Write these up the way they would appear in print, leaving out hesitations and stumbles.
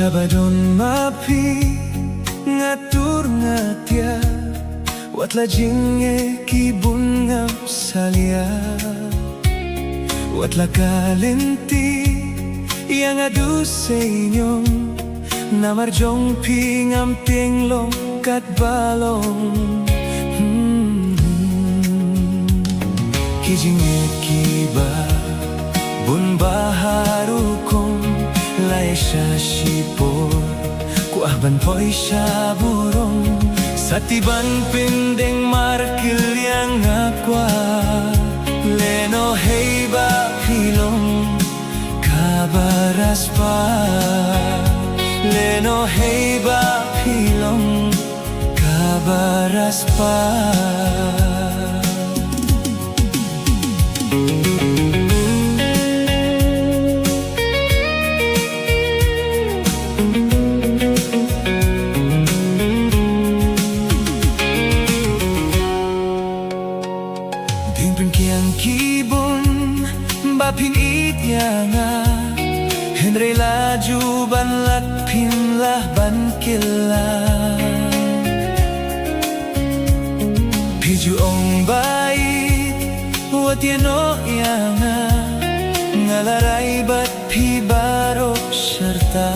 Sabadon Baphi ngatur ngatia wat lajing kibun ngam salia wat la kalenti yang adu senyum namarjong pingam tinglong kat balong kijing kiba bun baharu kong lai shashipor Kwah ban poi shaburong Sati ban Pyndeng Markylliang Kwah Lehnohei Baphi Kaba Spah Lehnohei Baphi Kaba Spah Kibun Baphin ityanga Henry laju ban lakpin lah ban killa Piju ong bait Watiano yanga Ngalaray Baphi barok serta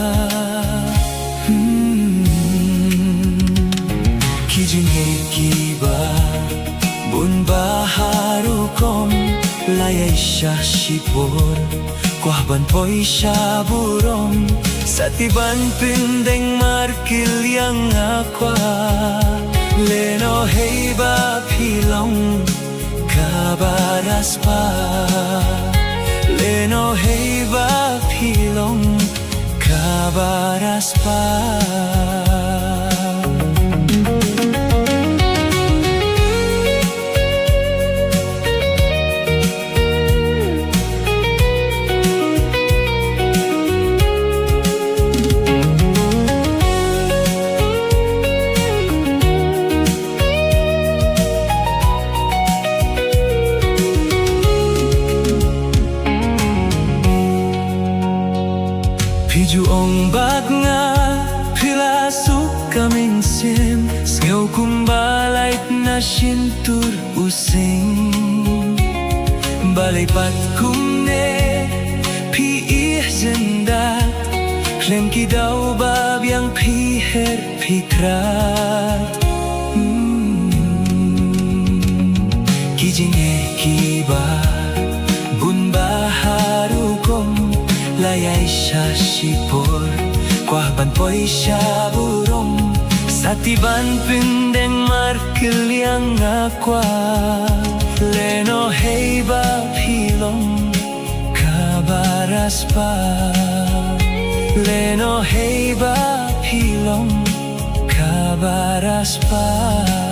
Kijing kiba Bun baharu kom layay shashipor Kwah ban poi shaburong Sati ban Pyndeng Markylliang Kwah Lehnohei Baphi Kaba Spah Lehnohei Baphi Kaba Spah Piju ong bag nga pilasuk kaming sim Sngaw kumbalait na sintur using Balay pat kumne piih zendat Lengki daw babyang piher pikrat Kijing kiba bun baharu kom layay shashipor Kwah ban poi shaburong Sati ban Pyndeng Markylliang Kwah Lehnohei Baphi Kaba Spah Lehnohei Baphi Kaba Spah